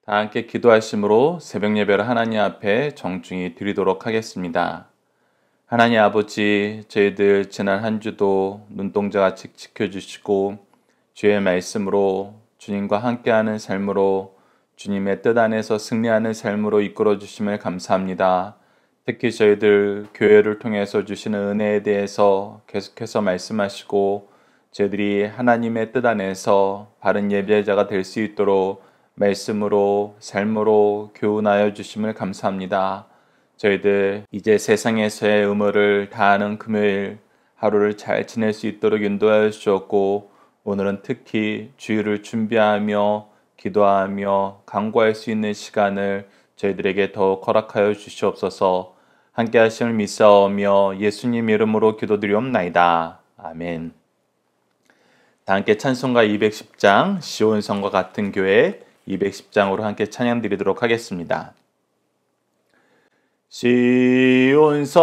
다 함께 기도하심으로 새벽 예배를 하나님 앞에 정중히 드리도록 하겠습니다. 하나님 아버지, 저희들 지난 한 주도 눈동자같이 지켜주시고 주의 말씀으로 주님과 함께하는 삶으로 주님의 뜻 안에서 승리하는 삶으로 이끌어 주심을 감사합니다. 특히 저희들 교회를 통해서 주시는 은혜에 대해서 계속해서 말씀하시고 저희들이 하나님의 뜻 안에서 바른 예배자가 될 수 있도록 말씀으로 삶으로 교훈하여 주심을 감사합니다. 저희들 이제 세상에서의 의무를 다하는 금요일 하루를 잘 지낼 수 있도록 인도하여 주셨고 오늘은 특히 주일을 준비하며 기도하며 간구할 수 있는 시간을 저희들에게 더욱 허락하여 주시옵소서. 함께 하심을 믿사오며 예수님 이름으로 기도드리옵나이다. 아멘. 다 함께 찬송가 210장 시온성과 같은 교회 210장으로 함께 찬양 드리도록 하겠습니다. 시온성과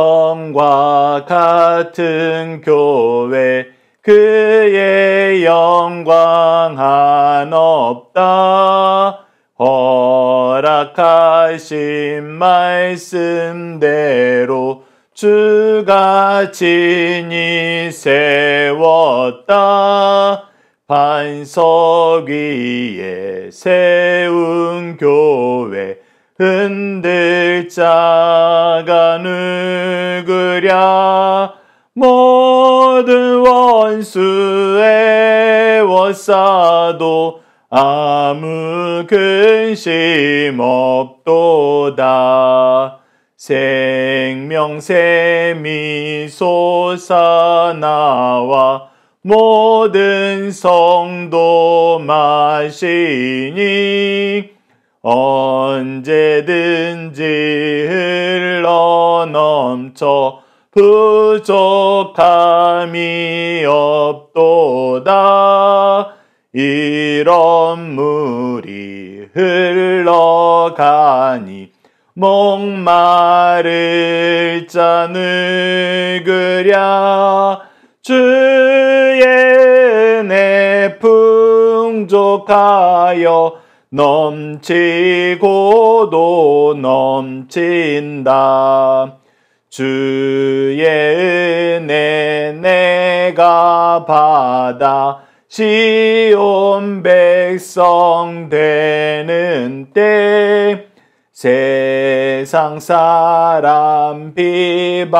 같은 교회 그의 영광 한없다. 허락하신 말씀대로 주가 친히 세웠다. 반석 위에 세운 교회 흔들 자가 누구랴. 모든 원수 애워싸도 아무 근심 없도다. 생명샘이 솟아나와 모든 성도 마시니 언제든지 흘러넘쳐 부족함이 없도다. 이런 물이 흘러가니 목마를 자 누구랴. 주의 은혜 풍족하여 넘치고도 넘친다. 주의 은혜 내가 받아 시온 백성 되는 때 세상 사람 비방해도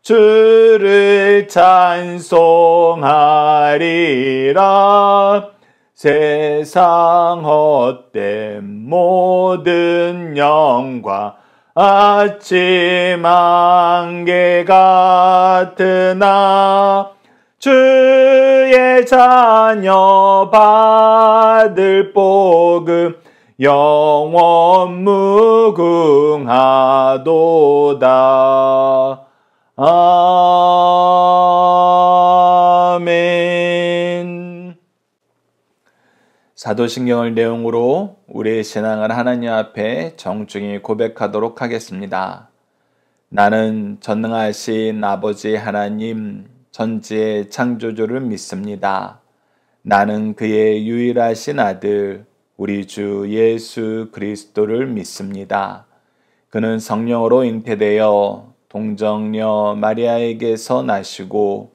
주를 찬송하리라. 세상 헛된 모든 영광 아침 안개 같으나 주의 자녀 받을 복음 영원 무궁하도다. 아멘. 사도신경을 내용으로 우리의 신앙을 하나님 앞에 정중히 고백하도록 하겠습니다. 나는 전능하신 아버지 하나님 전지의 창조주를 믿습니다. 나는 그의 유일하신 아들 우리 주 예수 그리스도를 믿습니다. 그는 성령으로 잉태되어 동정녀 마리아에게서 나시고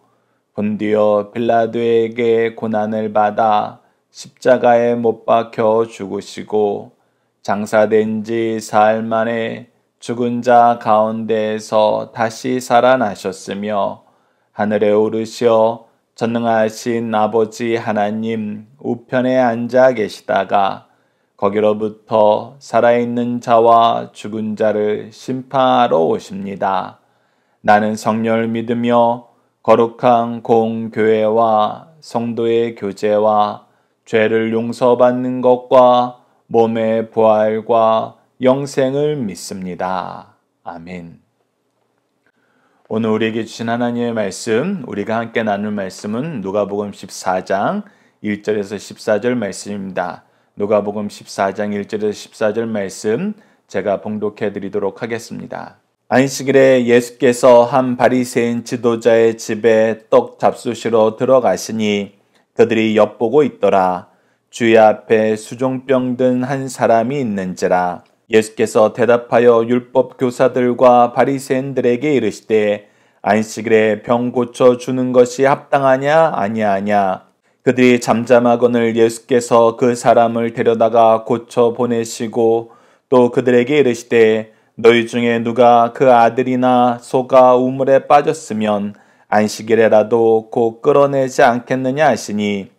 본디오 빌라도에게 고난을 받아 십자가에 못 박혀 죽으시고 장사된 지 사흘 만에 죽은 자 가운데에서 다시 살아나셨으며 하늘에 오르시어 전능하신 아버지 하나님 우편에 앉아 계시다가 거기로부터 살아있는 자와 죽은 자를 심판하러 오십니다. 나는 성령을 믿으며 거룩한 공교회와 성도의 교제와 죄를 용서받는 것과 몸의 부활과 영생을 믿습니다. 아멘. 오늘 우리에게 주신 하나님의 말씀, 우리가 함께 나눌 말씀은 누가복음 14장 1절에서 14절 말씀입니다. 누가복음 14장 1절에서 14절 말씀 제가 봉독해 드리도록 하겠습니다. 안식일에 예수께서 한 바리새인 지도자의 집에 떡 잡수시러 들어가시니 그들이 엿보고 있더라. 주의 앞에 수종병 든 한 사람이 있는지라. 예수께서 대답하여 율법 교사들과 바리새인들에게 이르시되 안식일에 병 고쳐 주는 것이 합당하냐 아니하냐. 그들이 잠잠하거늘 예수께서 그 사람을 데려다가 고쳐 보내시고 또 그들에게 이르시되 너희 중에 누가 그 아들이나 소가 우물에 빠졌으면 안식일에라도 곧 끌어내지 않겠느냐 하시니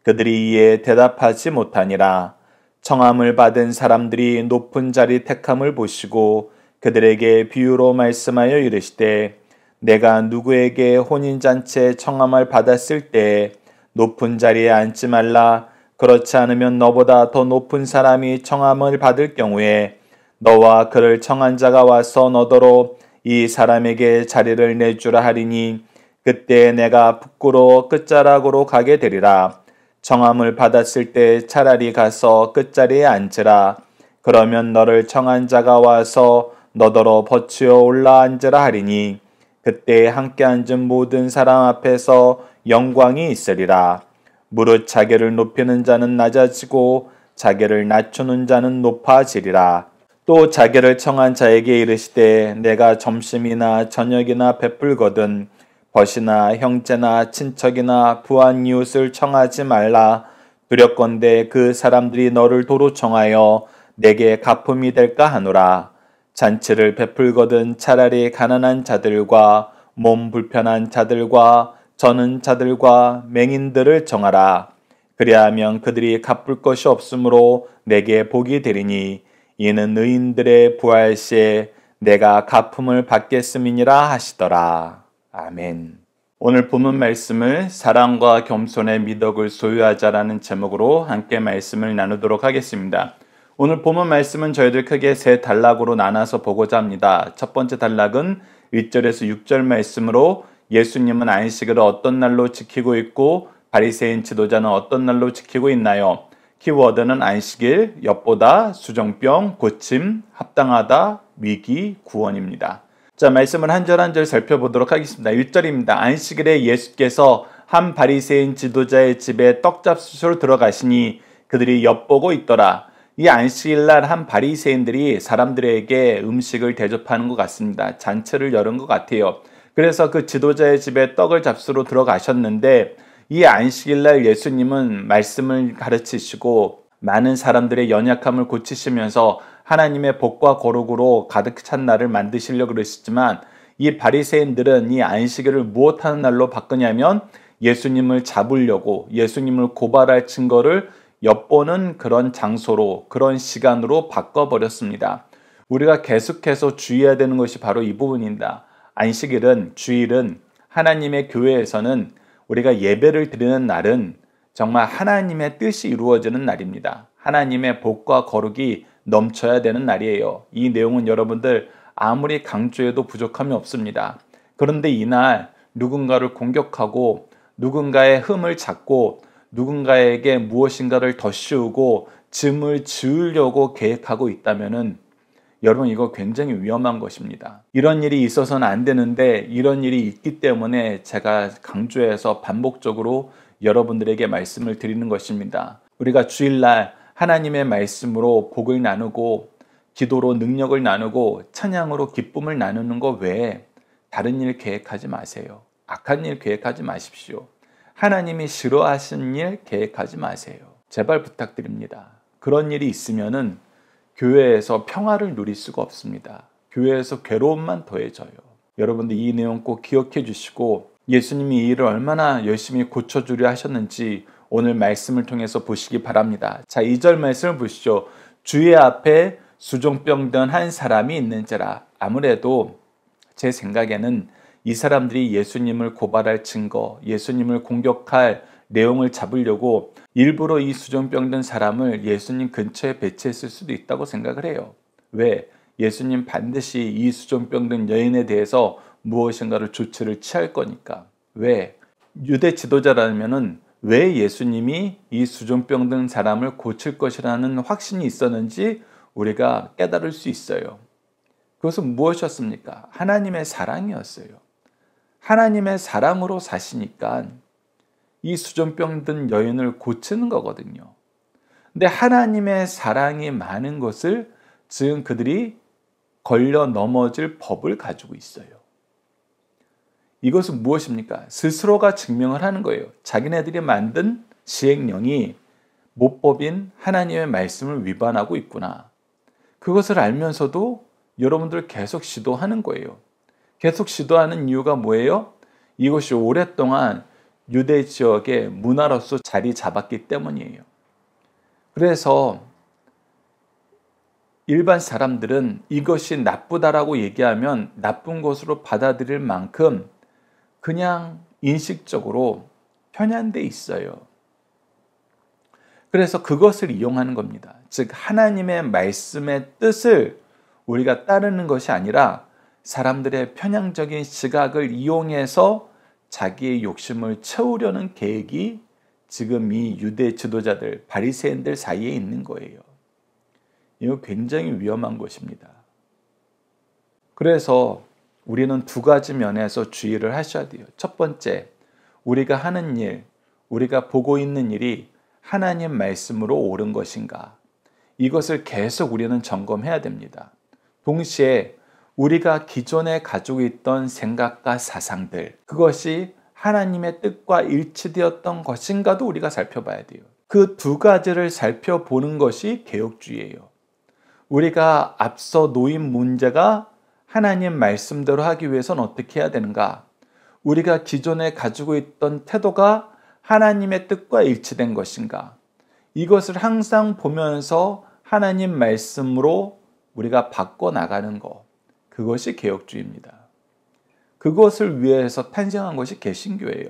그들이 이에 대답하지 못하니라. 청함을 받은 사람들이 높은 자리 택함을 보시고 그들에게 비유로 말씀하여 이르시되 내가 누구에게 혼인잔치에 청함을 받았을 때 높은 자리에 앉지 말라. 그렇지 않으면 너보다 더 높은 사람이 청함을 받을 경우에 너와 그를 청한 자가 와서 너더러 이 사람에게 자리를 내주라 하리니 그때 내가 부끄러워 끝자락으로 가게 되리라. 청함을 받았을 때 차라리 가서 끝자리에 앉으라. 그러면 너를 청한 자가 와서 너더러 버치어 올라 앉으라 하리니 그때 함께 앉은 모든 사람 앞에서 영광이 있으리라. 무릇 자기를 높이는 자는 낮아지고 자기를 낮추는 자는 높아지리라. 또 자기를 청한 자에게 이르시되 내가 점심이나 저녁이나 베풀거든 벗이나 형제나 친척이나 부한 이웃을 청하지 말라. 두렵건대 그 사람들이 너를 도로 청하여 내게 가품이 될까 하노라. 잔치를 베풀거든 차라리 가난한 자들과 몸 불편한 자들과 저는 자들과 맹인들을 정하라. 그리하면 그들이 갚을 것이 없으므로 내게 복이 되리니 이는 의인들의 부활 시에 내가 가품을 받겠음이니라 하시더라. 아멘. 오늘 본문 말씀을 사랑과 겸손의 미덕을 소유하자라는 제목으로 함께 말씀을 나누도록 하겠습니다. 오늘 본문 말씀은 저희들 크게 세 단락으로 나눠서 보고자 합니다. 첫 번째 단락은 1절에서 6절 말씀으로 예수님은 안식일을 어떤 날로 지키고 있고 바리새인 지도자는 어떤 날로 지키고 있나요? 키워드는 안식일, 엿보다, 수정병, 고침, 합당하다, 위기, 구원입니다. 자, 말씀을 한 절 한 절 살펴보도록 하겠습니다. 1절입니다. 안식일에 예수께서 한 바리새인 지도자의 집에 떡잡수시로 들어가시니 그들이 엿보고 있더라. 이 안식일날 한 바리새인들이 사람들에게 음식을 대접하는 것 같습니다. 잔치를 열은 것 같아요. 그래서 그 지도자의 집에 떡을 잡수러 들어가셨는데 이 안식일날 예수님은 말씀을 가르치시고 많은 사람들의 연약함을 고치시면서 하나님의 복과 거룩으로 가득 찬 날을 만드시려고 그러시지만 이 바리새인들은 이 안식일을 무엇하는 날로 바꾸냐면 예수님을 잡으려고 예수님을 고발할 증거를 엿보는 그런 장소로 그런 시간으로 바꿔버렸습니다. 우리가 계속해서 주의해야 되는 것이 바로 이 부분입니다. 안식일은 주일은 하나님의 교회에서는 우리가 예배를 드리는 날은 정말 하나님의 뜻이 이루어지는 날입니다. 하나님의 복과 거룩이 넘쳐야 되는 날이에요. 이 내용은 여러분들 아무리 강조해도 부족함이 없습니다. 그런데 이날 누군가를 공격하고 누군가의 흠을 찾고 누군가에게 무엇인가를 더 씌우고 짐을 지으려고 계획하고 있다면은 여러분 이거 굉장히 위험한 것입니다. 이런 일이 있어서는 안 되는데 이런 일이 있기 때문에 제가 강조해서 반복적으로 여러분들에게 말씀을 드리는 것입니다. 우리가 주일날 하나님의 말씀으로 복을 나누고 기도로 능력을 나누고 찬양으로 기쁨을 나누는 것 외에 다른 일 계획하지 마세요. 악한 일 계획하지 마십시오. 하나님이 싫어하시는 일 계획하지 마세요. 제발 부탁드립니다. 그런 일이 있으면은 교회에서 평화를 누릴 수가 없습니다. 교회에서 괴로움만 더해져요. 여러분들 이 내용 꼭 기억해 주시고 예수님이 이 일을 얼마나 열심히 고쳐주려 하셨는지 오늘 말씀을 통해서 보시기 바랍니다. 자, 2절 말씀을 보시죠. 주의 앞에 수종병 든 한 사람이 있는지라. 아무래도 제 생각에는 이 사람들이 예수님을 고발할 증거, 예수님을 공격할 내용을 잡으려고 일부러 이 수종병 든 사람을 예수님 근처에 배치했을 수도 있다고 생각을 해요. 왜? 예수님 반드시 이 수종병 든 여인에 대해서 무엇인가를 조치를 취할 거니까. 왜? 유대 지도자라면은 왜 예수님이 이 수종병 든 사람을 고칠 것이라는 확신이 있었는지 우리가 깨달을 수 있어요. 그것은 무엇이었습니까? 하나님의 사랑이었어요. 하나님의 사랑으로 사시니까 이 수종병 든 여인을 고치는 거거든요. 근데 하나님의 사랑이 많은 것을 지금 그들이 걸려 넘어질 법을 가지고 있어요. 이것은 무엇입니까? 스스로가 증명을 하는 거예요. 자기네들이 만든 시행령이 모법인 하나님의 말씀을 위반하고 있구나. 그것을 알면서도 여러분들 계속 시도하는 거예요. 계속 시도하는 이유가 뭐예요? 이것이 오랫동안 유대 지역의 문화로서 자리 잡았기 때문이에요. 그래서 일반 사람들은 이것이 나쁘다라고 얘기하면 나쁜 것으로 받아들일 만큼 그냥 인식적으로 편향돼 있어요. 그래서 그것을 이용하는 겁니다. 즉 하나님의 말씀의 뜻을 우리가 따르는 것이 아니라 사람들의 편향적인 시각을 이용해서 자기의 욕심을 채우려는 계획이 지금 이 유대 지도자들, 바리새인들 사이에 있는 거예요. 이거 굉장히 위험한 것입니다. 그래서 우리는 두 가지 면에서 주의를 하셔야 돼요. 첫 번째, 우리가 하는 일, 우리가 보고 있는 일이 하나님 말씀으로 옳은 것인가? 이것을 계속 우리는 점검해야 됩니다. 동시에 우리가 기존에 가지고 있던 생각과 사상들, 그것이 하나님의 뜻과 일치되었던 것인가도 우리가 살펴봐야 돼요. 그 두 가지를 살펴보는 것이 개혁주의예요. 우리가 앞서 놓인 문제가 하나님 말씀대로 하기 위해서는 어떻게 해야 되는가? 우리가 기존에 가지고 있던 태도가 하나님의 뜻과 일치된 것인가? 이것을 항상 보면서 하나님 말씀으로 우리가 바꿔나가는 것, 그것이 개혁주의입니다. 그것을 위해서 탄생한 것이 개신교예요.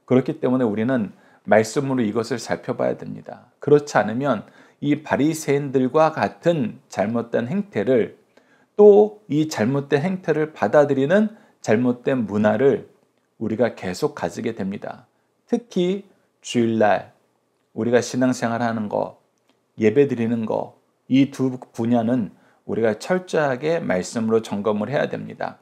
그렇기 때문에 우리는 말씀으로 이것을 살펴봐야 됩니다. 그렇지 않으면 이 바리새인들과 같은 잘못된 행태를, 또 이 잘못된 행태를 받아들이는 잘못된 문화를 우리가 계속 가지게 됩니다. 특히 주일날 우리가 신앙생활하는 거, 예배 드리는 거, 이 두 분야는 우리가 철저하게 말씀으로 점검을 해야 됩니다.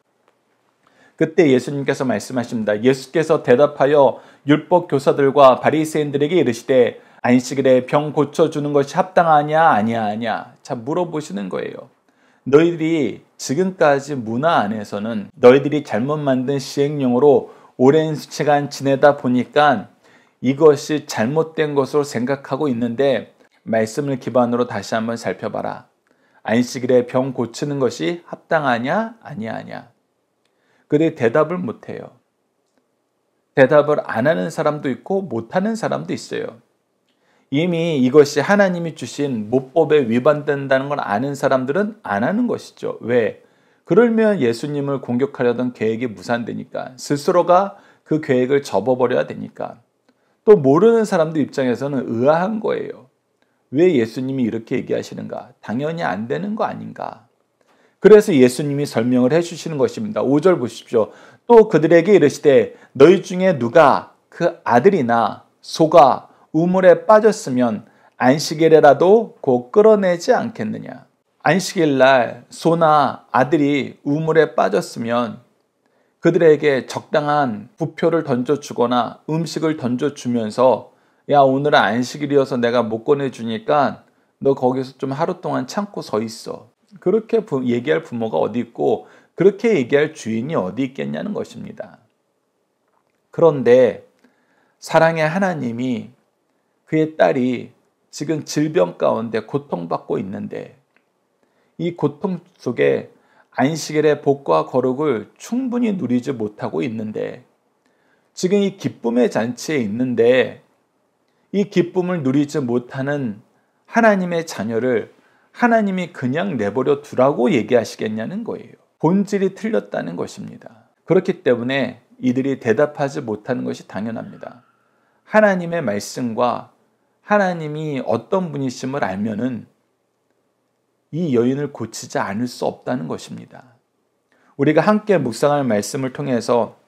그때 예수님께서 말씀하십니다. 예수께서 대답하여 율법 교사들과 바리새인들에게 이르시되 안식일에 병 고쳐주는 것이 합당하냐 아니하냐. 자, 물어보시는 거예요. 너희들이 지금까지 문화 안에서는 너희들이 잘못 만든 시행령으로 오랜 시간 지내다 보니까 이것이 잘못된 것으로 생각하고 있는데 말씀을 기반으로 다시 한번 살펴봐라. 안식일에 병 고치는 것이 합당하냐 아니하냐. 그들이 대답을 못해요. 대답을 안 하는 사람도 있고 못하는 사람도 있어요. 이미 이것이 하나님이 주신 모법에 위반된다는 걸 아는 사람들은 안 하는 것이죠. 왜? 그러면 예수님을 공격하려던 계획이 무산되니까, 스스로가 그 계획을 접어버려야 되니까. 또 모르는 사람들 입장에서는 의아한 거예요. 왜 예수님이 이렇게 얘기하시는가? 당연히 안 되는 거 아닌가? 그래서 예수님이 설명을 해주시는 것입니다. 5절 보십시오. 또 그들에게 이르시되 너희 중에 누가 그 아들이나 소가 우물에 빠졌으면 안식일에라도 곧 끌어내지 않겠느냐. 안식일날 소나 아들이 우물에 빠졌으면 그들에게 적당한 부표를 던져주거나 음식을 던져주면서 야, 오늘은 안식일이어서 내가 못 꺼내주니까 너 거기서 좀 하루 동안 참고 서 있어. 그렇게 얘기할 부모가 어디 있고 그렇게 얘기할 주인이 어디 있겠냐는 것입니다. 그런데 사랑의 하나님이 그의 딸이 지금 질병 가운데 고통받고 있는데 이 고통 속에 안식일의 복과 거룩을 충분히 누리지 못하고 있는데 지금 이 기쁨의 잔치에 있는데 이 기쁨을 누리지 못하는 하나님의 자녀를 하나님이 그냥 내버려 두라고 얘기하시겠냐는 거예요. 본질이 틀렸다는 것입니다. 그렇기 때문에 이들이 대답하지 못하는 것이 당연합니다. 하나님의 말씀과 하나님이 어떤 분이심을 알면은 이 여인을 고치지 않을 수 없다는 것입니다. 우리가 함께 묵상할 말씀을 통해서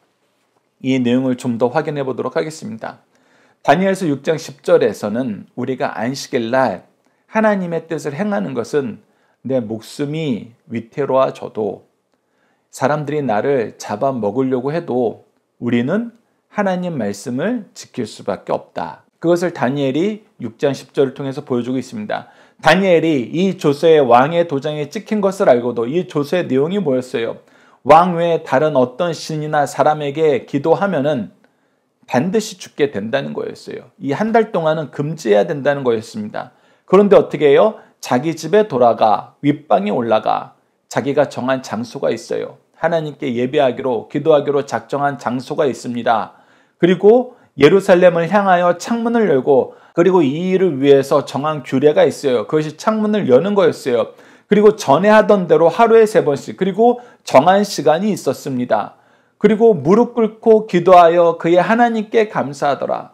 이 내용을 좀 더 확인해 보도록 하겠습니다. 다니엘서 6장 10절에서는 우리가 안식일 날 하나님의 뜻을 행하는 것은 내 목숨이 위태로워져도 사람들이 나를 잡아먹으려고 해도 우리는 하나님 말씀을 지킬 수밖에 없다. 그것을 다니엘이 6장 10절을 통해서 보여주고 있습니다. 다니엘이 이 조서의 왕의 도장에 찍힌 것을 알고도 이 조서의 내용이 뭐였어요? 왕 외에 다른 어떤 신이나 사람에게 기도하면은 반드시 죽게 된다는 거였어요. 이 한 달 동안은 금지해야 된다는 거였습니다. 그런데 어떻게 해요? 자기 집에 돌아가 윗방에 올라가 자기가 정한 장소가 있어요. 하나님께 예배하기로 기도하기로 작정한 장소가 있습니다. 그리고 예루살렘을 향하여 창문을 열고 그리고 이 일을 위해서 정한 규례가 있어요. 그것이 창문을 여는 거였어요. 그리고 전에 하던 대로 하루에 3번씩 그리고 정한 시간이 있었습니다. 그리고 무릎 꿇고 기도하여 그의 하나님께 감사하더라.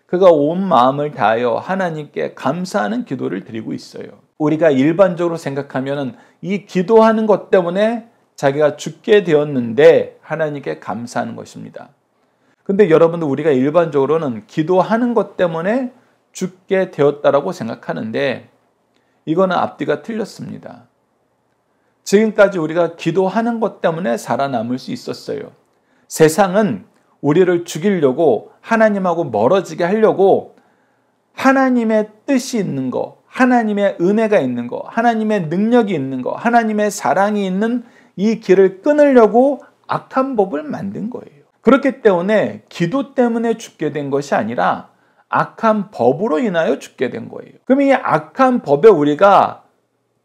그가 온 마음을 다하여 하나님께 감사하는 기도를 드리고 있어요. 우리가 일반적으로 생각하면 이 기도하는 것 때문에 자기가 죽게 되었는데 하나님께 감사하는 것입니다. 근데 여러분들 우리가 일반적으로는 기도하는 것 때문에 죽게 되었다라고 생각하는데 이거는 앞뒤가 틀렸습니다. 지금까지 우리가 기도하는 것 때문에 살아남을 수 있었어요. 세상은 우리를 죽이려고 하나님하고 멀어지게 하려고 하나님의 뜻이 있는 거, 하나님의 은혜가 있는 거, 하나님의 능력이 있는 거, 하나님의 사랑이 있는 이 길을 끊으려고 악한 법을 만든 거예요. 그렇기 때문에 기도 때문에 죽게 된 것이 아니라 악한 법으로 인하여 죽게 된 거예요. 그럼 이 악한 법에 우리가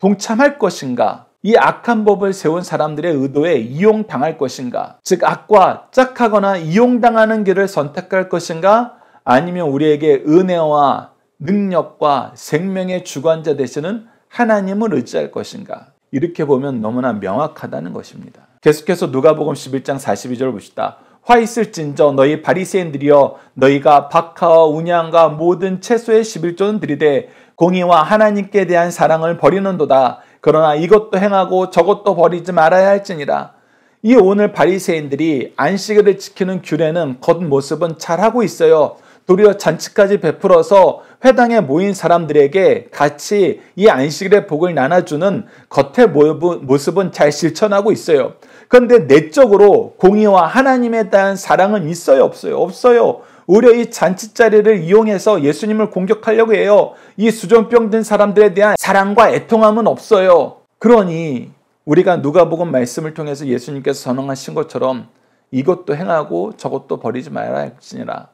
동참할 것인가? 이 악한 법을 세운 사람들의 의도에 이용당할 것인가? 즉 악과 짝하거나 이용당하는 길을 선택할 것인가? 아니면 우리에게 은혜와 능력과 생명의 주관자 되시는 하나님을 의지할 것인가? 이렇게 보면 너무나 명확하다는 것입니다. 계속해서 누가복음 11장 42절 봅시다. 화 있을진저 너희 바리새인들이여 너희가 박하와 운양과 모든 채소의 11조는 드리되 공의와 하나님께 대한 사랑을 버리는도다. 그러나 이것도 행하고 저것도 버리지 말아야 할지니라. 이 오늘 바리새인들이 안식일을 지키는 규례는 겉모습은 잘하고 있어요. 도리어 잔치까지 베풀어서 회당에 모인 사람들에게 같이 이 안식일의 복을 나눠주는 겉의 모습은 잘 실천하고 있어요. 그런데 내적으로 공의와 하나님에 대한 사랑은 있어요? 없어요? 없어요. 오히려 이 잔치자리를 이용해서 예수님을 공격하려고 해요. 이 수종병 든 사람들에 대한 사랑과 애통함은 없어요. 그러니 우리가 누가복음 말씀을 통해서 예수님께서 선언하신 것처럼 이것도 행하고 저것도 버리지 말아야 할지니라.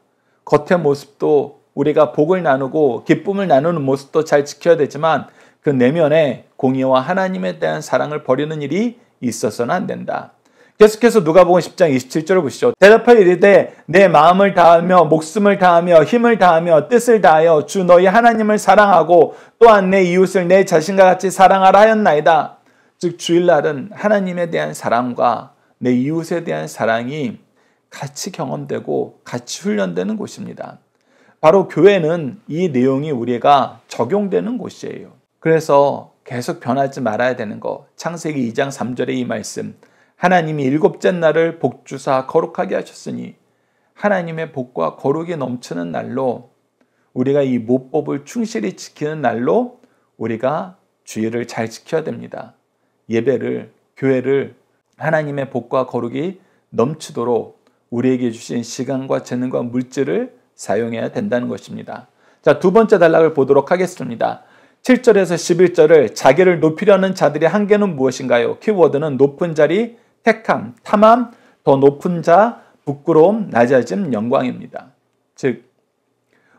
겉의 모습도 우리가 복을 나누고 기쁨을 나누는 모습도 잘 지켜야 되지만 그 내면에 공의와 하나님에 대한 사랑을 버리는 일이 있어서는 안 된다. 계속해서 누가복음 10장 27절을 보시죠. 대답하여 이르되 내 마음을 다하며 목숨을 다하며 힘을 다하며 뜻을 다하여 주 너희 하나님을 사랑하고 또한 내 이웃을 내 자신과 같이 사랑하라 하였나이다. 즉 주일날은 하나님에 대한 사랑과 내 이웃에 대한 사랑이 같이 경험되고 같이 훈련되는 곳입니다. 바로 교회는 이 내용이 우리가 적용되는 곳이에요. 그래서 계속 변하지 말아야 되는 거. 창세기 2장 3절의 이 말씀. 하나님이 7째 날을 복주사 거룩하게 하셨으니 하나님의 복과 거룩이 넘치는 날로 우리가 이 모법을 충실히 지키는 날로 우리가 주일을 잘 지켜야 됩니다. 예배를, 교회를 하나님의 복과 거룩이 넘치도록 우리에게 주신 시간과 재능과 물질을 사용해야 된다는 것입니다. 자, 두 번째 단락을 보도록 하겠습니다. 7절에서 11절을 자기를 높이려는 자들의 한계는 무엇인가요? 키워드는 높은 자리, 택함, 탐함, 더 높은 자, 부끄러움, 낮아짐, 영광입니다. 즉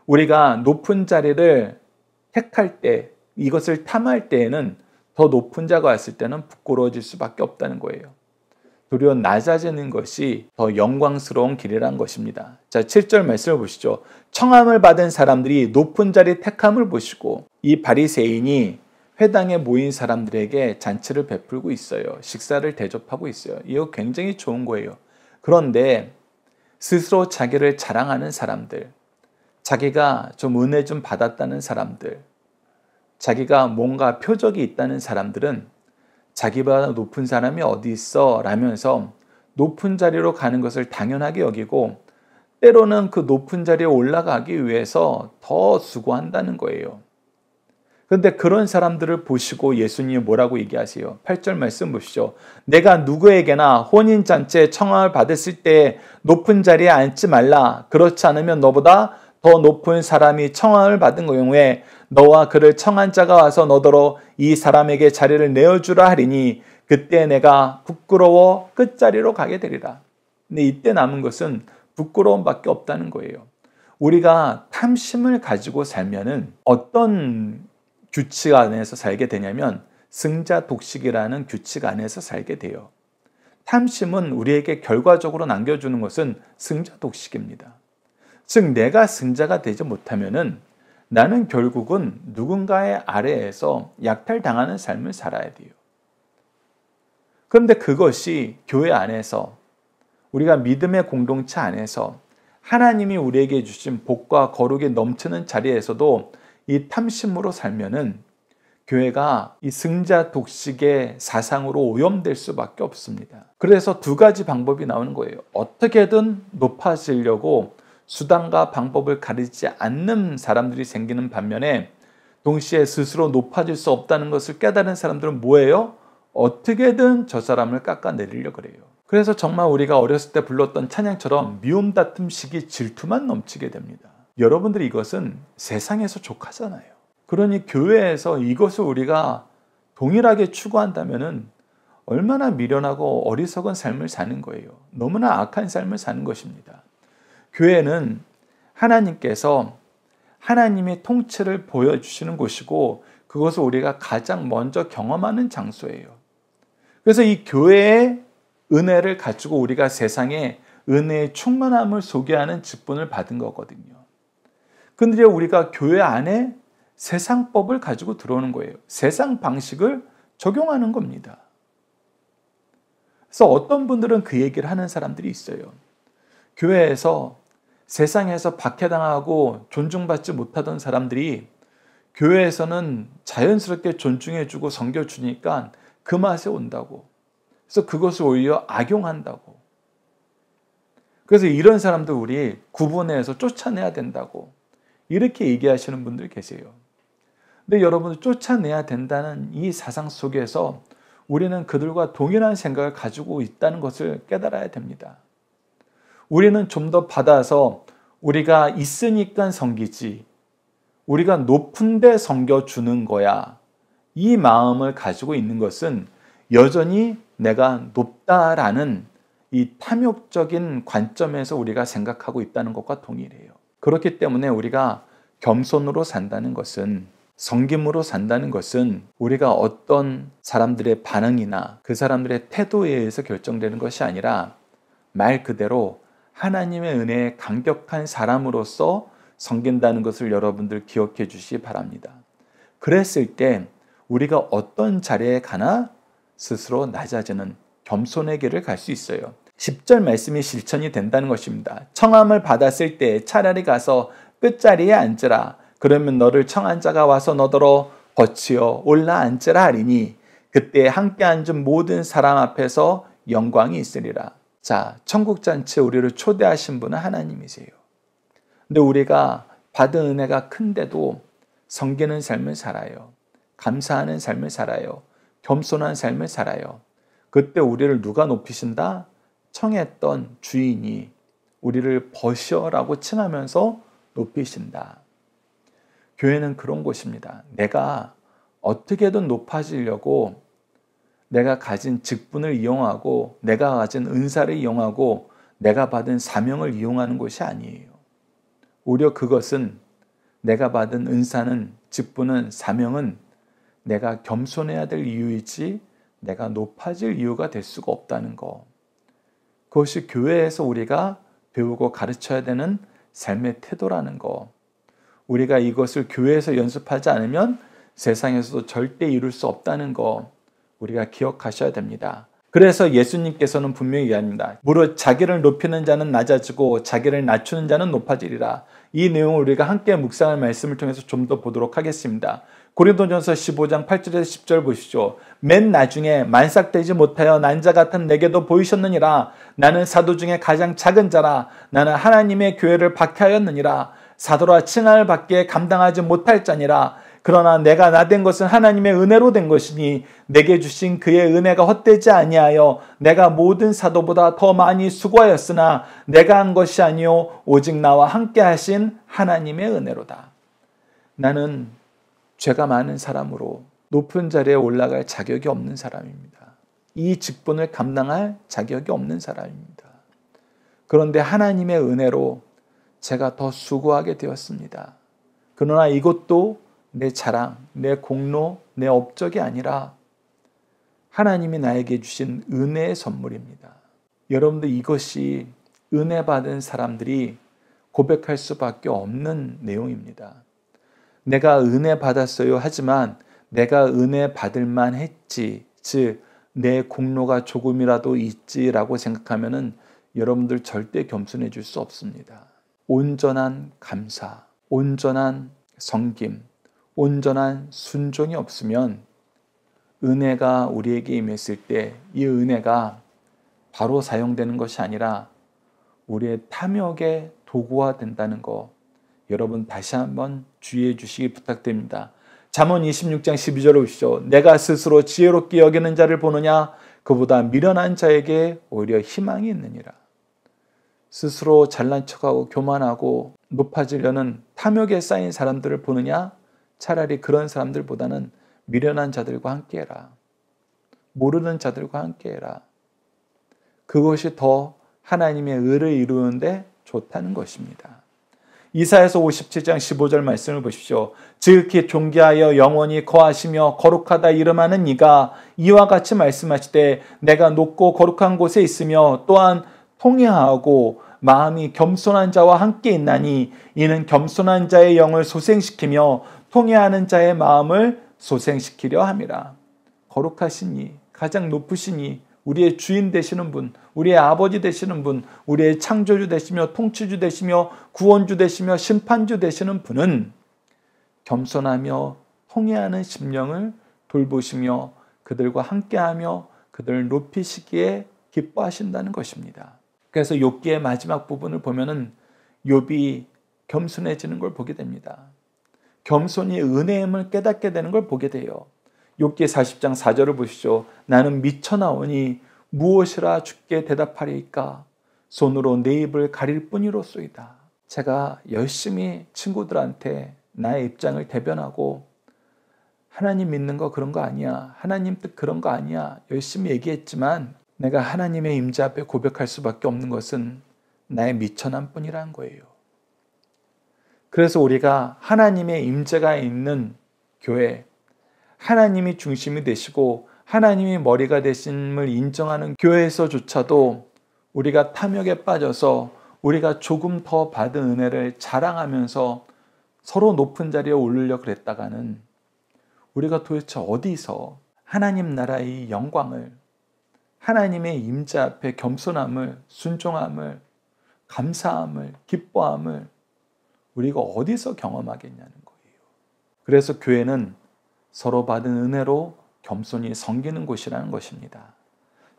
우리가 높은 자리를 택할 때, 이것을 탐할 때에는 더 높은 자가 왔을 때는 부끄러워질 수밖에 없다는 거예요. 도리어 낮아지는 것이 더 영광스러운 길이란 것입니다. 자, 7절 말씀을 보시죠. 청함을 받은 사람들이 높은 자리 택함을 보시고 이 바리새인이 회당에 모인 사람들에게 잔치를 베풀고 있어요. 식사를 대접하고 있어요. 이거 굉장히 좋은 거예요. 그런데 스스로 자기를 자랑하는 사람들, 자기가 좀 은혜 좀 받았다는 사람들, 자기가 뭔가 표적이 있다는 사람들은 자기보다 높은 사람이 어디 있어? 라면서 높은 자리로 가는 것을 당연하게 여기고 때로는 그 높은 자리에 올라가기 위해서 더 수고한다는 거예요. 그런데 그런 사람들을 보시고 예수님이 뭐라고 얘기하세요? 8절 말씀 보시죠. 내가 누구에게나 혼인잔치에 청함을 받았을 때 높은 자리에 앉지 말라. 그렇지 않으면 너보다 더 높은 사람이 청함을 받은 경우에 너와 그를 청한 자가 와서 너더러 이 사람에게 자리를 내어주라 하리니 그때 내가 부끄러워 끝자리로 가게 되리라. 근데 이때 남은 것은 부끄러움밖에 없다는 거예요. 우리가 탐심을 가지고 살면은 어떤 규칙 안에서 살게 되냐면 승자 독식이라는 규칙 안에서 살게 돼요. 탐심은 우리에게 결과적으로 남겨주는 것은 승자 독식입니다. 즉 내가 승자가 되지 못하면은 나는 결국은 누군가의 아래에서 약탈당하는 삶을 살아야 돼요. 그런데 그것이 교회 안에서 우리가 믿음의 공동체 안에서 하나님이 우리에게 주신 복과 거룩이 넘치는 자리에서도 이 탐심으로 살면은 교회가 이 승자 독식의 사상으로 오염될 수밖에 없습니다. 그래서 두 가지 방법이 나오는 거예요. 어떻게든 높아지려고 수단과 방법을 가리지 않는 사람들이 생기는 반면에 동시에 스스로 높아질 수 없다는 것을 깨달은 사람들은 뭐예요? 어떻게든 저 사람을 깎아내리려고 그래요. 그래서 정말 우리가 어렸을 때 불렀던 찬양처럼 미움 다툼 시기 질투만 넘치게 됩니다. 여러분들이 이것은 세상에서 족하잖아요. 그러니 교회에서 이것을 우리가 동일하게 추구한다면 얼마나 미련하고 어리석은 삶을 사는 거예요. 너무나 악한 삶을 사는 것입니다. 교회는 하나님께서 하나님의 통치를 보여주시는 곳이고 그것을 우리가 가장 먼저 경험하는 장소예요. 그래서 이 교회의 은혜를 가지고 우리가 세상에 은혜의 충만함을 소개하는 직분을 받은 거거든요. 그런데 우리가 교회 안에 세상법을 가지고 들어오는 거예요. 세상 방식을 적용하는 겁니다. 그래서 어떤 분들은 그 얘기를 하는 사람들이 있어요. 교회에서 세상에서 박해당하고 존중받지 못하던 사람들이 교회에서는 자연스럽게 존중해주고 섬겨주니까 그 맛에 온다고. 그래서 그것을 오히려 악용한다고. 그래서 이런 사람들 우리 구분해서 쫓아내야 된다고. 이렇게 얘기하시는 분들 계세요. 근데 여러분들 쫓아내야 된다는 이 사상 속에서 우리는 그들과 동일한 생각을 가지고 있다는 것을 깨달아야 됩니다. 우리는 좀 더 받아서 우리가 있으니까 섬기지, 우리가 높은 데 섬겨주는 거야. 이 마음을 가지고 있는 것은 여전히 내가 높다라는 이 탐욕적인 관점에서 우리가 생각하고 있다는 것과 동일해요. 그렇기 때문에 우리가 겸손으로 산다는 것은, 섬김으로 산다는 것은 우리가 어떤 사람들의 반응이나 그 사람들의 태도에 의해서 결정되는 것이 아니라 말 그대로 하나님의 은혜에 감격한 사람으로서 섬긴다는 것을 여러분들 기억해 주시기 바랍니다. 그랬을 때 우리가 어떤 자리에 가나 스스로 낮아지는 겸손의 길을 갈 수 있어요. 10절 말씀이 실천이 된다는 것입니다. 청함을 받았을 때 차라리 가서 끝자리에 앉으라. 그러면 너를 청한 자가 와서 너더러 거치어 올라 앉으라 하리니 그때 함께 앉은 모든 사람 앞에서 영광이 있으리라. 자, 천국잔치에 우리를 초대하신 분은 하나님이세요. 근데 우리가 받은 은혜가 큰데도 섬기는 삶을 살아요. 감사하는 삶을 살아요. 겸손한 삶을 살아요. 그때 우리를 누가 높이신다? 청했던 주인이 우리를 버셔라고 칭하면서 높이신다. 교회는 그런 곳입니다. 내가 어떻게든 높아지려고 내가 가진 직분을 이용하고 내가 가진 은사를 이용하고 내가 받은 사명을 이용하는 것이 아니에요. 오히려 그것은 내가 받은 은사는, 직분은, 사명은 내가 겸손해야 될 이유이지 내가 높아질 이유가 될 수가 없다는 거. 그것이 교회에서 우리가 배우고 가르쳐야 되는 삶의 태도라는 거. 우리가 이것을 교회에서 연습하지 않으면 세상에서도 절대 이룰 수 없다는 거 우리가 기억하셔야 됩니다. 그래서 예수님께서는 분명히 얘기합니다. 무릇 자기를 높이는 자는 낮아지고 자기를 낮추는 자는 높아지리라. 이 내용을 우리가 함께 묵상할 말씀을 통해서 좀 더 보도록 하겠습니다. 고린도전서 15장 8절에서 10절 보시죠. 맨 나중에 만삭되지 못하여 난자 같은 내게도 보이셨느니라. 나는 사도 중에 가장 작은 자라. 나는 하나님의 교회를 박해하였느니라. 사도라 칭함을 받기에 감당하지 못할 자니라. 그러나 내가 나 된 것은 하나님의 은혜로 된 것이니 내게 주신 그의 은혜가 헛되지 아니하여 내가 모든 사도보다 더 많이 수고하였으나 내가 한 것이 아니요 오직 나와 함께 하신 하나님의 은혜로다. 나는 죄가 많은 사람으로 높은 자리에 올라갈 자격이 없는 사람입니다. 이 직분을 감당할 자격이 없는 사람입니다. 그런데 하나님의 은혜로 제가 더 수고하게 되었습니다. 그러나 이것도 내 자랑, 내 공로, 내 업적이 아니라 하나님이 나에게 주신 은혜의 선물입니다. 여러분들 이것이 은혜 받은 사람들이 고백할 수밖에 없는 내용입니다. 내가 은혜 받았어요 하지만 내가 은혜 받을 만 했지, 즉 내 공로가 조금이라도 있지라고 생각하면은 여러분들 절대 겸손해질 수 없습니다. 온전한 감사, 온전한 섬김, 온전한 순종이 없으면 은혜가 우리에게 임했을 때 이 은혜가 바로 사용되는 것이 아니라 우리의 탐욕의 도구가 된다는 거 여러분 다시 한번 주의해 주시기 부탁드립니다. 잠언 26장 12절을 보시죠. 내가 스스로 지혜롭게 여기는 자를 보느냐 그보다 미련한 자에게 오히려 희망이 있느니라. 스스로 잘난 척하고 교만하고 높아지려는 탐욕에 쌓인 사람들을 보느냐 차라리 그런 사람들보다는 미련한 자들과 함께해라. 모르는 자들과 함께해라. 그것이 더 하나님의 의를 이루는데 좋다는 것입니다. 이사야서 57장 15절 말씀을 보십시오. 지극히 존귀하여 영원히 거하시며 거룩하다 이름하는 이가 이와 같이 말씀하시되 내가 높고 거룩한 곳에 있으며 또한 통회하고 마음이 겸손한 자와 함께 있나니 이는 겸손한 자의 영을 소생시키며 통회하는 자의 마음을 소생시키려 함이라. 거룩하신 이, 가장 높으신 이, 우리의 주인 되시는 분, 우리의 아버지 되시는 분, 우리의 창조주 되시며 통치주 되시며 구원주 되시며 심판주 되시는 분은 겸손하며 통회하는 심령을 돌보시며 그들과 함께하며 그들을 높이시기에 기뻐하신다는 것입니다. 그래서 욥기의 마지막 부분을 보면은 욥이 겸손해지는 걸 보게 됩니다. 겸손히 은혜임을 깨닫게 되는 걸 보게 돼요. 욥기 40장 4절을 보시죠. 나는 미쳐나오니 무엇이라 주께 대답하리이까 손으로 내 입을 가릴 뿐이로소이다. 제가 열심히 친구들한테 나의 입장을 대변하고 하나님 믿는 거 그런 거 아니야. 하나님 뜻 그런 거 아니야. 열심히 얘기했지만 내가 하나님의 임재 앞에 고백할 수밖에 없는 것은 나의 미천함 뿐이라는 거예요. 그래서 우리가 하나님의 임재가 있는 교회, 하나님이 중심이 되시고 하나님이 머리가 되심을 인정하는 교회에서조차도 우리가 탐욕에 빠져서 우리가 조금 더 받은 은혜를 자랑하면서 서로 높은 자리에 오르려고 그랬다가는 우리가 도대체 어디서 하나님 나라의 영광을, 하나님의 임재 앞에 겸손함을, 순종함을, 감사함을, 기뻐함을 우리가 어디서 경험하겠냐는 거예요. 그래서 교회는 서로 받은 은혜로 겸손히 섬기는 곳이라는 것입니다.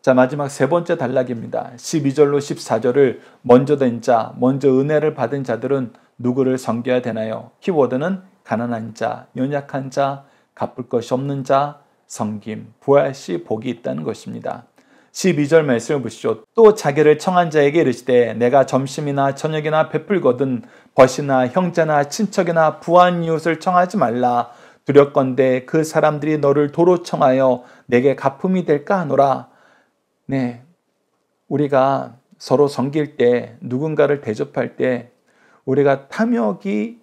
자, 마지막 세 번째 단락입니다. 12절로 14절을 먼저 된 자, 먼저 은혜를 받은 자들은 누구를 섬겨야 되나요? 키워드는 가난한 자, 연약한 자, 갚을 것이 없는 자, 섬김, 부활 시 복이 있다는 것입니다. 12절 말씀을 보시죠. 또 자기를 청한 자에게 이르시되 내가 점심이나 저녁이나 베풀거든 벗이나 형제나 친척이나 부한 이웃을 청하지 말라. 두렵건대 그 사람들이 너를 도로 청하여 내게 갚음이 될까 하노라. 네, 우리가 서로 섬길 때, 누군가를 대접할 때 우리가 탐욕이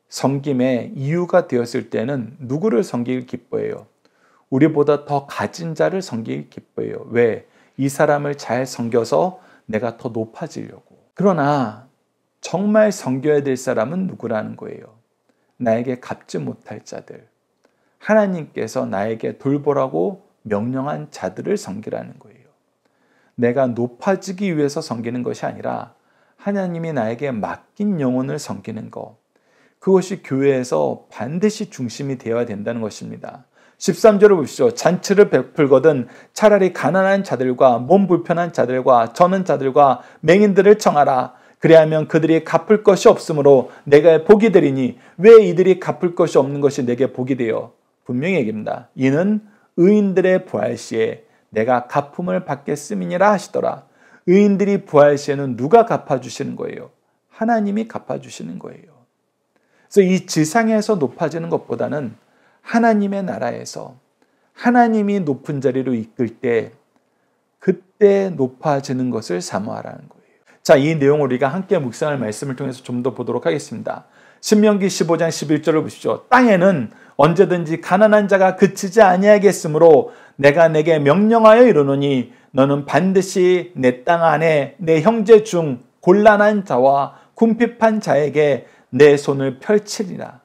섬김의 이유가 되었을 때는 누구를 섬기길 기뻐해요? 우리보다 더 가진 자를 섬기길 기뻐해요. 왜? 이 사람을 잘 섬겨서 내가 더 높아지려고. 그러나 정말 섬겨야 될 사람은 누구라는 거예요? 나에게 갚지 못할 자들, 하나님께서 나에게 돌보라고 명령한 자들을 섬기라는 거예요. 내가 높아지기 위해서 섬기는 것이 아니라 하나님이 나에게 맡긴 영혼을 섬기는 것, 그것이 교회에서 반드시 중심이 되어야 된다는 것입니다. 13절을 보시죠. 잔치를 베풀거든 차라리 가난한 자들과 몸 불편한 자들과 저는 자들과 맹인들을 청하라. 그리하면 그들이 갚을 것이 없으므로 내가 복이 되리니 왜 이들이 갚을 것이 없는 것이 내게 복이 되어 분명히 얘기합니다. 이는 의인들의 부활 시에 내가 갚음을 받겠음이니라 하시더라. 의인들이 부활 시에는 누가 갚아주시는 거예요? 하나님이 갚아주시는 거예요. 그래서 이 지상에서 높아지는 것보다는 하나님의 나라에서 하나님이 높은 자리로 이끌 때 그때 높아지는 것을 사모하라는 거예요. 자, 이 내용을 우리가 함께 묵상할 말씀을 통해서 좀 더 보도록 하겠습니다. 신명기 15장 11절을 보십시오. 땅에는 언제든지 가난한 자가 그치지 아니하겠으므로 내가 내게 명령하여 이르노니 너는 반드시 내 땅 안에 내 형제 중 곤란한 자와 궁핍한 자에게 내 손을 펼치리라.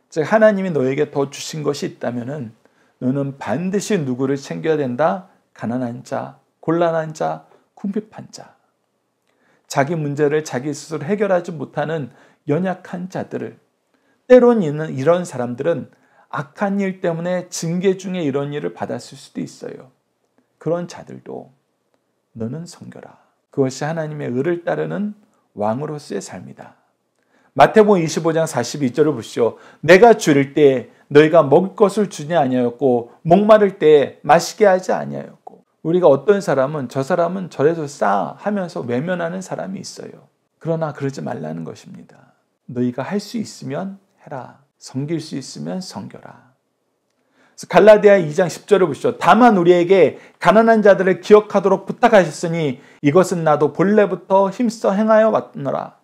즉 하나님이 너에게 더 주신 것이 있다면은 너는 반드시 누구를 챙겨야 된다? 가난한 자, 곤란한 자, 궁핍한 자. 자기 문제를 자기 스스로 해결하지 못하는 연약한 자들을, 때론 이런 사람들은 악한 일 때문에 징계 중에 이런 일을 받았을 수도 있어요. 그런 자들도 너는 섬겨라. 그것이 하나님의 의를 따르는 왕으로서의 삶이다. 마태복음 25장 42절을 보시오. 내가 줄일 때 너희가 먹을 것을 주지 아니하였고 목마를 때 마시게 하지 아니하였고. 우리가 어떤 사람은 저 사람은 저래서 싸 하면서 외면하는 사람이 있어요. 그러나 그러지 말라는 것입니다. 너희가 할 수 있으면 해라. 섬길 수 있으면 섬겨라. 그래서 갈라디아 2장 10절을 보시죠. 다만 우리에게 가난한 자들을 기억하도록 부탁하셨으니 이것은 나도 본래부터 힘써 행하여 왔노라.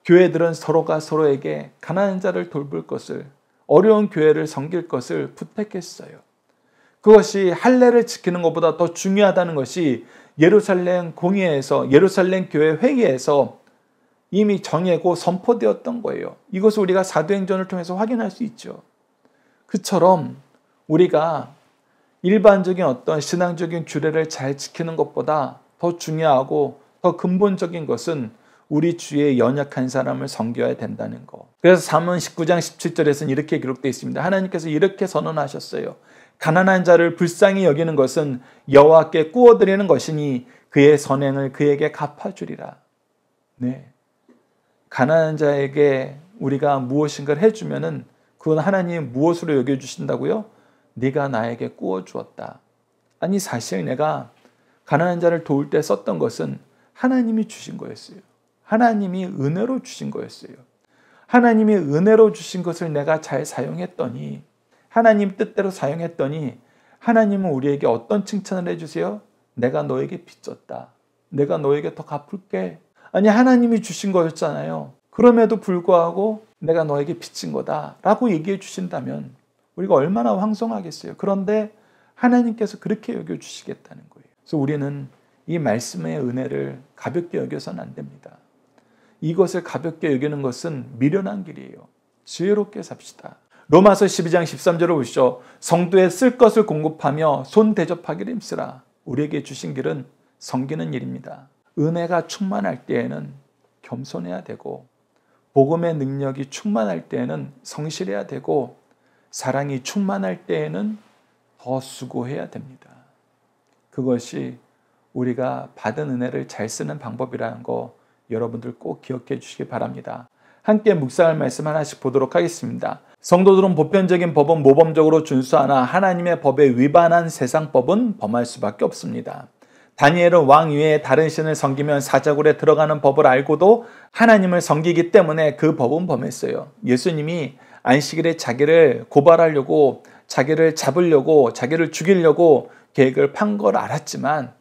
교회들은 서로가 서로에게 가난한 자를 돌볼 것을, 어려운 교회를 섬길 것을 부탁했어요. 그것이 할례를 지키는 것보다 더 중요하다는 것이 예루살렘 공의회에서, 예루살렘 교회 회의에서 이미 정해고 선포되었던 거예요. 이것을 우리가 사도행전을 통해서 확인할 수 있죠. 그처럼 우리가 일반적인 어떤 신앙적인 규례를 잘 지키는 것보다 더 중요하고 더 근본적인 것은 우리 주위에 연약한 사람을 섬겨야 된다는 거. 그래서 잠언 19장 17절에서는 이렇게 기록되어 있습니다. 하나님께서 이렇게 선언하셨어요. 가난한 자를 불쌍히 여기는 것은 여호와께 꾸어드리는 것이니 그의 선행을 그에게 갚아주리라. 네. 가난한 자에게 우리가 무엇인가를 해주면은 그건 하나님이 무엇으로 여겨주신다고요? 네가 나에게 꾸어주었다. 아니 사실 내가 가난한 자를 도울 때 썼던 것은 하나님이 주신 거였어요. 하나님이 은혜로 주신 거였어요. 하나님이 은혜로 주신 것을 내가 잘 사용했더니, 하나님 뜻대로 사용했더니 하나님은 우리에게 어떤 칭찬을 해주세요? 내가 너에게 빚졌다. 내가 너에게 더 갚을게. 아니 하나님이 주신 거였잖아요. 그럼에도 불구하고 내가 너에게 빚진 거다 라고 얘기해 주신다면 우리가 얼마나 황송하겠어요. 그런데 하나님께서 그렇게 여겨주시겠다는 거예요. 그래서 우리는 이 말씀의 은혜를 가볍게 여겨서는 안 됩니다. 이것을 가볍게 여기는 것은 미련한 길이에요. 지혜롭게 삽시다. 로마서 12장 13절을 보시죠. 성도에 쓸 것을 공급하며 손 대접하기를 힘쓰라. 우리에게 주신 길은 섬기는 일입니다. 은혜가 충만할 때에는 겸손해야 되고, 복음의 능력이 충만할 때에는 성실해야 되고, 사랑이 충만할 때에는 더 수고해야 됩니다. 그것이 우리가 받은 은혜를 잘 쓰는 방법이라는 거 여러분들 꼭 기억해 주시기 바랍니다. 함께 묵상할 말씀 하나씩 보도록 하겠습니다. 성도들은 보편적인 법은 모범적으로 준수하나 하나님의 법에 위반한 세상법은 범할 수밖에 없습니다. 다니엘은 왕 위에 다른 신을 섬기면 사자굴에 들어가는 법을 알고도 하나님을 섬기기 때문에 그 법은 범했어요. 예수님이 안식일에 자기를 고발하려고, 자기를 잡으려고, 자기를 죽이려고 계획을 판 걸 알았지만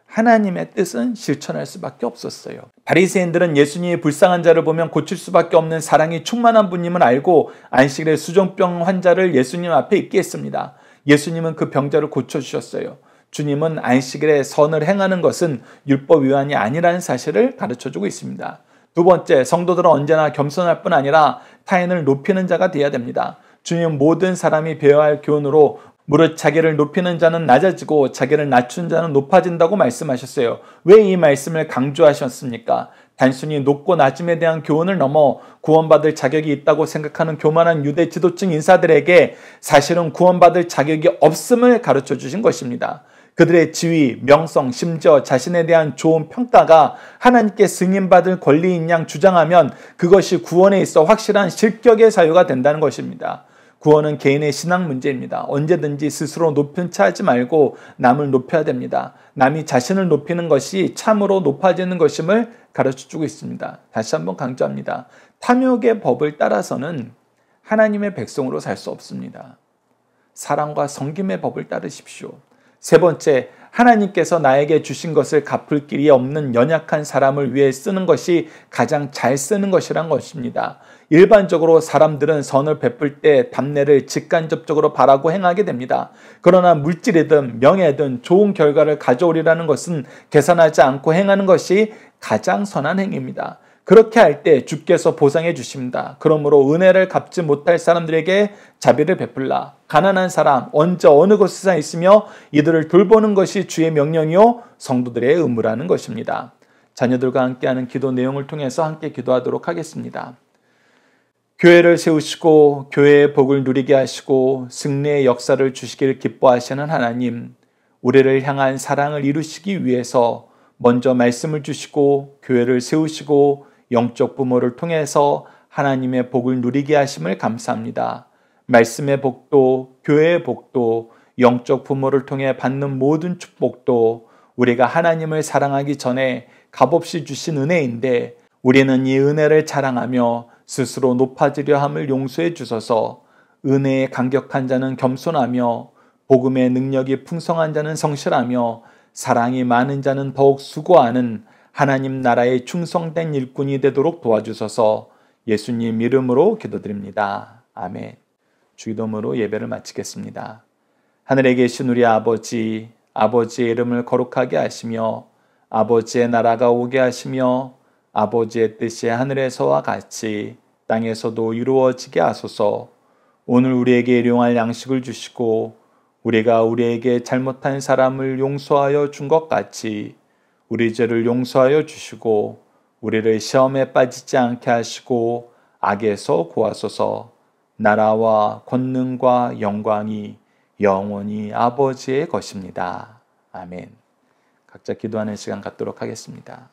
하나님의 뜻은 실천할 수밖에 없었어요. 바리새인들은 예수님이 불쌍한 자를 보면 고칠 수밖에 없는 사랑이 충만한 분임을 알고 안식일에 수종병 환자를 예수님 앞에 있게 했습니다. 예수님은 그 병자를 고쳐주셨어요. 주님은 안식일에 선을 행하는 것은 율법 위반이 아니라는 사실을 가르쳐주고 있습니다. 두 번째, 성도들은 언제나 겸손할 뿐 아니라 타인을 높이는 자가 되어야 됩니다. 주님은 모든 사람이 배워야 할 교훈으로 무릇 자기를 높이는 자는 낮아지고 자기를 낮춘 자는 높아진다고 말씀하셨어요. 왜 이 말씀을 강조하셨습니까? 단순히 높고 낮음에 대한 교훈을 넘어 구원받을 자격이 있다고 생각하는 교만한 유대 지도층 인사들에게 사실은 구원받을 자격이 없음을 가르쳐 주신 것입니다. 그들의 지위, 명성, 심지어 자신에 대한 좋은 평가가 하나님께 승인받을 권리인 양 주장하면 그것이 구원에 있어 확실한 실격의 사유가 된다는 것입니다. 구원은 개인의 신앙 문제입니다. 언제든지 스스로 높은 차 하지 말고 남을 높여야 됩니다. 남이 자신을 높이는 것이 참으로 높아지는 것임을 가르쳐주고 있습니다. 다시 한번 강조합니다. 탐욕의 법을 따라서는 하나님의 백성으로 살 수 없습니다. 사랑과 섬김의 법을 따르십시오. 세 번째, 하나님께서 나에게 주신 것을 갚을 길이 없는 연약한 사람을 위해 쓰는 것이 가장 잘 쓰는 것이란 것입니다. 일반적으로 사람들은 선을 베풀 때 답례를 직간접적으로 바라고 행하게 됩니다. 그러나 물질이든 명예든 좋은 결과를 가져오리라는 것은 계산하지 않고 행하는 것이 가장 선한 행위입니다. 그렇게 할 때 주께서 보상해 주십니다. 그러므로 은혜를 갚지 못할 사람들에게 자비를 베풀라. 가난한 사람, 언제 어느 곳에 있으며 이들을 돌보는 것이 주의 명령이요 성도들의 의무라는 것입니다. 자녀들과 함께하는 기도 내용을 통해서 함께 기도하도록 하겠습니다. 교회를 세우시고 교회의 복을 누리게 하시고 승리의 역사를 주시기를 기뻐하시는 하나님, 우리를 향한 사랑을 이루시기 위해서 먼저 말씀을 주시고 교회를 세우시고 영적 부모를 통해서 하나님의 복을 누리게 하심을 감사합니다. 말씀의 복도, 교회의 복도, 영적 부모를 통해 받는 모든 축복도 우리가 하나님을 사랑하기 전에 값없이 주신 은혜인데 우리는 이 은혜를 자랑하며 스스로 높아지려 함을 용서해 주소서. 은혜에 감격한 자는 겸손하며 복음의 능력이 풍성한 자는 성실하며 사랑이 많은 자는 더욱 수고하는 하나님 나라의 충성된 일꾼이 되도록 도와주소서. 예수님 이름으로 기도드립니다. 아멘. 주기도문으로 예배를 마치겠습니다. 하늘에 계신 우리 아버지, 아버지의 이름을 거룩하게 하시며 아버지의 나라가 오게 하시며 아버지의 뜻이 하늘에서와 같이 땅에서도 이루어지게 하소서. 오늘 우리에게 일용할 양식을 주시고 우리가 우리에게 잘못한 사람을 용서하여 준 것 같이 우리 죄를 용서하여 주시고 우리를 시험에 빠지지 않게 하시고 악에서 구하소서. 나라와 권능과 영광이 영원히 아버지의 것입니다. 아멘. 각자 기도하는 시간 갖도록 하겠습니다.